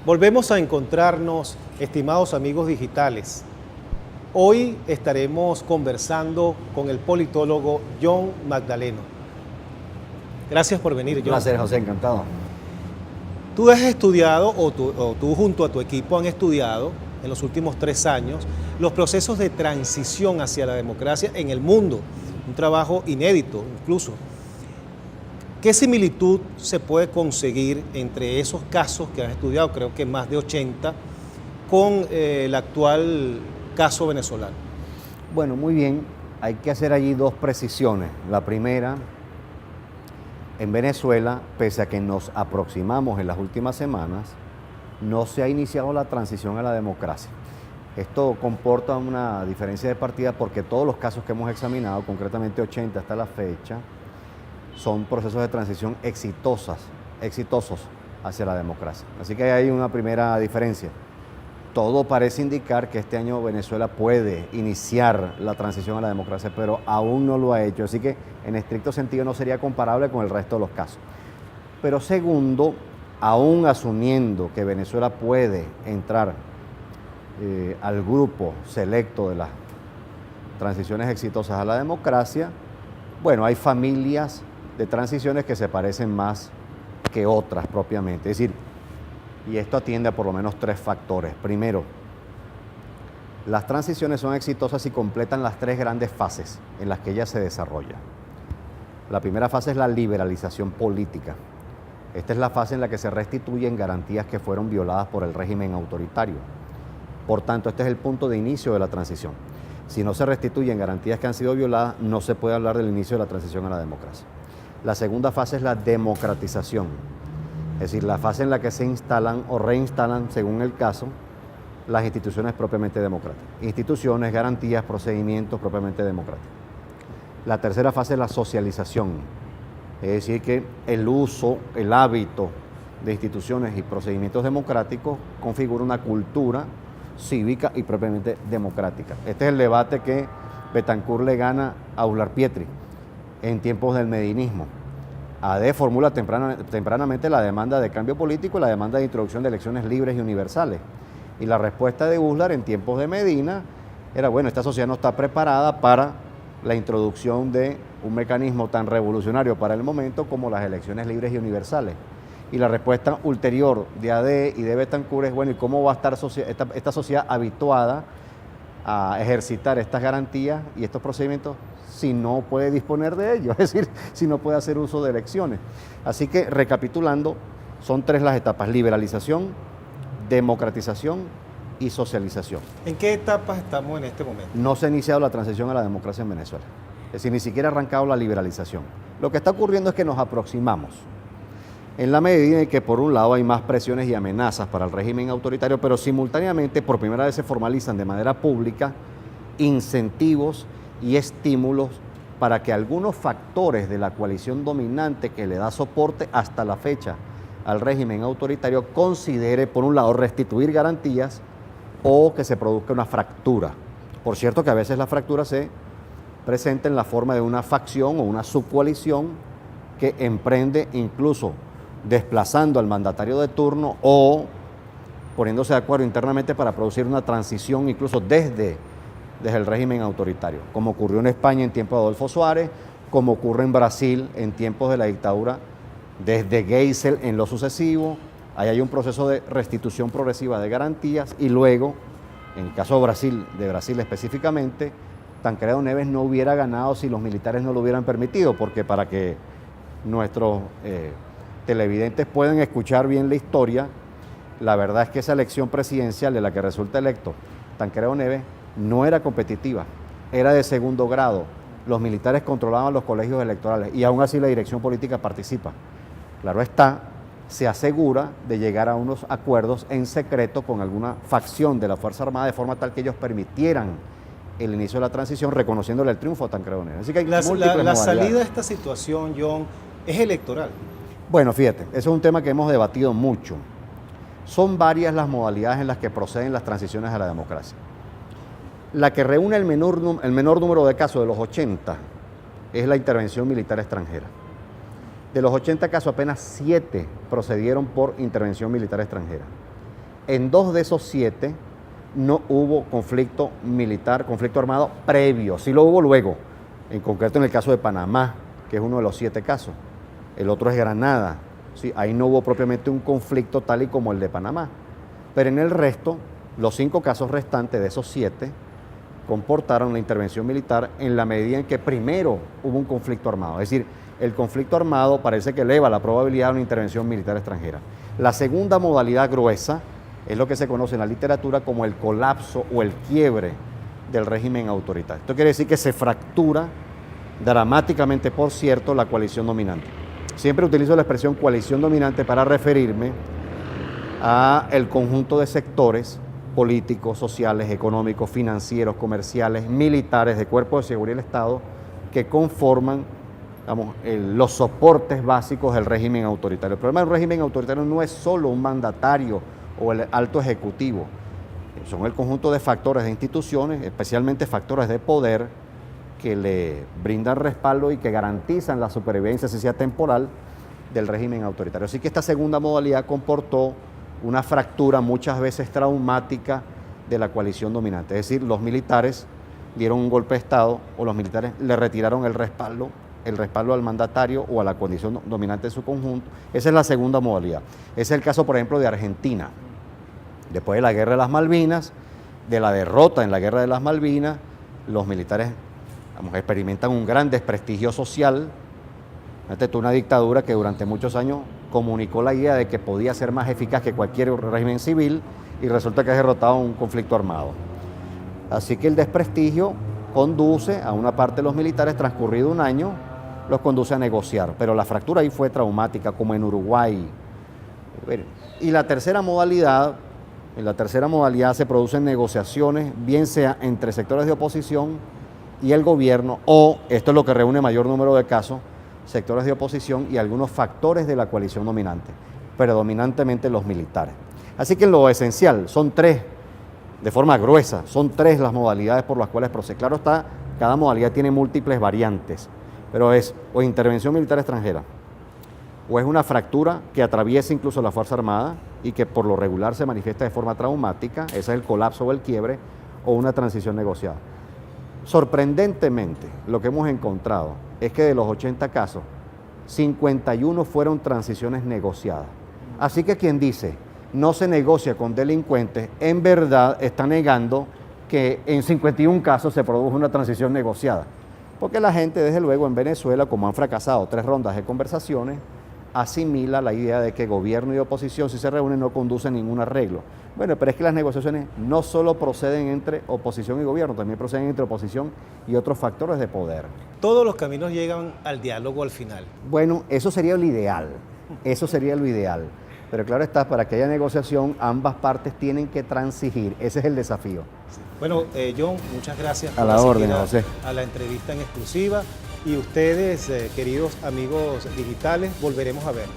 Volvemos a encontrarnos, estimados amigos digitales. Hoy estaremos conversando con el politólogo John Magdaleno. Gracias por venir, Un John. placer, José, encantado. Tú has estudiado, o tú junto a tu equipo han estudiado en los últimos 3 años los procesos de transición hacia la democracia en el mundo. Un trabajo inédito incluso. ¿Qué similitud se puede conseguir entre esos casos que has estudiado, creo que más de 80, con el actual caso venezolano? Bueno, muy bien. Hay que hacer allí dos precisiones. La primera, en Venezuela, pese a que nos aproximamos en las últimas semanas, no se ha iniciado la transición a la democracia. Esto comporta una diferencia de partida porque todos los casos que hemos examinado, concretamente 80 hasta la fecha, son procesos de transición exitosos hacia la democracia. Así que hay una primera diferencia. Todo parece indicar que este año Venezuela puede iniciar la transición a la democracia, pero aún no lo ha hecho. Así que en estricto sentido no sería comparable con el resto de los casos. Pero segundo, aún asumiendo que Venezuela puede entrar al grupo selecto de las transiciones exitosas a la democracia, bueno, hay familias de transiciones que se parecen más que otras propiamente. Es decir, y esto atiende a por lo menos 3 factores. Primero, las transiciones son exitosas si completan las 3 grandes fases en las que ellas se desarrollan. La primera fase es la liberalización política. Esta es la fase en la que se restituyen garantías que fueron violadas por el régimen autoritario. Por tanto, este es el punto de inicio de la transición. Si no se restituyen garantías que han sido violadas, no se puede hablar del inicio de la transición a la democracia. La segunda fase es la democratización, es decir, la fase en la que se instalan o reinstalan, según el caso, las instituciones propiamente democráticas. Instituciones, garantías, procedimientos propiamente democráticos. La tercera fase es la socialización, es decir, que el uso, el hábito de instituciones y procedimientos democráticos configura una cultura cívica y propiamente democrática. Este es el debate que Betancourt le gana a Uslar Pietri en tiempos del medinismo. AD formula tempranamente la demanda de cambio político y la demanda de introducción de elecciones libres y universales. Y la respuesta de Uslar en tiempos de Medina era, bueno, esta sociedad no está preparada para la introducción de un mecanismo tan revolucionario para el momento como las elecciones libres y universales. Y la respuesta ulterior de AD y de Betancourt es, bueno, ¿y cómo va a estar esta sociedad habituada a ejercitar estas garantías y estos procedimientos si no puede disponer de ellos? Es decir, si no puede hacer uso de elecciones. Así que, recapitulando, son 3 las etapas: liberalización, democratización y socialización. ¿En qué etapas estamos en este momento? No se ha iniciado la transición a la democracia en Venezuela. Es decir, ni siquiera ha arrancado la liberalización. Lo que está ocurriendo es que nos aproximamos, en la medida en que por un lado hay más presiones y amenazas para el régimen autoritario, pero simultáneamente por primera vez se formalizan de manera pública incentivos y estímulos para que algunos factores de la coalición dominante que le da soporte hasta la fecha al régimen autoritario considere, por un lado, restituir garantías o que se produzca una fractura. Por cierto que a veces la fractura se presenta en la forma de una facción o una subcoalición que emprende incluso desplazando al mandatario de turno o poniéndose de acuerdo internamente para producir una transición incluso desde el régimen autoritario, como ocurrió en España en tiempos de Adolfo Suárez, como ocurre en Brasil en tiempos de la dictadura desde Geisel en lo sucesivo. Ahí hay un proceso de restitución progresiva de garantías y luego, en el caso de Brasil específicamente, Tancredo Neves no hubiera ganado si los militares no lo hubieran permitido, porque para que nuestros televidentes puedan escuchar bien la historia, la verdad es que esa elección presidencial de la que resulta electo Tancredo Neves no era competitiva, era de segundo grado. Los militares controlaban los colegios electorales y aún así la dirección política participa. Claro está, se asegura de llegar a unos acuerdos en secreto con alguna facción de la Fuerza Armada de forma tal que ellos permitieran el inicio de la transición, reconociéndole el triunfo a Tancredo Neves. Así que hay la salida de esta situación, John, es electoral. Bueno, fíjate, eso es un tema que hemos debatido mucho. Son varias las modalidades en las que proceden las transiciones a la democracia. La que reúne el menor número de casos de los 80 es la intervención militar extranjera. De los 80 casos, apenas 7 procedieron por intervención militar extranjera. En 2 de esos 7 no hubo conflicto militar, conflicto armado previo. Sí lo hubo luego, en concreto en el caso de Panamá, que es uno de los 7 casos. El otro es Granada. Sí, ahí no hubo propiamente un conflicto tal y como el de Panamá. Pero en el resto, los 5 casos restantes de esos 7 comportaron la intervención militar en la medida en que primero hubo un conflicto armado. Es decir, el conflicto armado parece que eleva la probabilidad de una intervención militar extranjera. La segunda modalidad gruesa es lo que se conoce en la literatura como el colapso o el quiebre del régimen autoritario. Esto quiere decir que se fractura dramáticamente, por cierto, la coalición dominante. Siempre utilizo la expresión coalición dominante para referirme a el conjunto de sectores políticos, sociales, económicos, financieros, comerciales, militares, de cuerpos de seguridad del Estado, que conforman, digamos, los soportes básicos del régimen autoritario. El problema del régimen autoritario no es solo un mandatario o el alto ejecutivo, son el conjunto de factores de instituciones, especialmente factores de poder, que le brindan respaldo y que garantizan la supervivencia, si sea temporal, del régimen autoritario. Así que esta segunda modalidad comportó una fractura muchas veces traumática de la coalición dominante. Es decir, los militares dieron un golpe de Estado o los militares le retiraron el respaldo al mandatario o a la condición dominante de su conjunto. Esa es la segunda modalidad. Ese es el caso, por ejemplo, de Argentina. Después de la Guerra de las Malvinas, de la derrota en la Guerra de las Malvinas, los militares, vamos, experimentan un gran desprestigio social. Fíjate tú, una dictadura que durante muchos años comunicó la idea de que podía ser más eficaz que cualquier régimen civil y resulta que ha derrotado un conflicto armado. Así que el desprestigio conduce a una parte de los militares, transcurrido un año, los conduce a negociar, pero la fractura ahí fue traumática, como en Uruguay. Y la tercera modalidad, en la tercera modalidad se producen negociaciones, bien sea entre sectores de oposición y el gobierno, o, esto es lo que reúne mayor número de casos, sectores de oposición y algunos factores de la coalición dominante, predominantemente los militares. Así que lo esencial, son 3, de forma gruesa, son 3 las modalidades por las cuales procede. Claro está, cada modalidad tiene múltiples variantes, pero es o intervención militar extranjera, o es una fractura que atraviesa incluso la Fuerza Armada y que por lo regular se manifiesta de forma traumática, ese es el colapso o el quiebre, o una transición negociada. Sorprendentemente, lo que hemos encontrado es que de los 80 casos, 51 fueron transiciones negociadas. Así que quien dice no se negocia con delincuentes, en verdad está negando que en 51 casos se produjo una transición negociada. Porque la gente, desde luego, en Venezuela, como han fracasado 3 rondas de conversaciones, asimila la idea de que gobierno y oposición, si se reúnen, no conducen ningún arreglo. Bueno, pero es que las negociaciones no solo proceden entre oposición y gobierno, también proceden entre oposición y otros factores de poder. Todos los caminos llegan al diálogo al final. Bueno, eso sería lo ideal, eso sería lo ideal. Pero claro está, para que haya negociación, ambas partes tienen que transigir, ese es el desafío. Bueno, John, muchas gracias por asistir a la entrevista en exclusiva. Y ustedes, queridos amigos digitales, volveremos a vernos.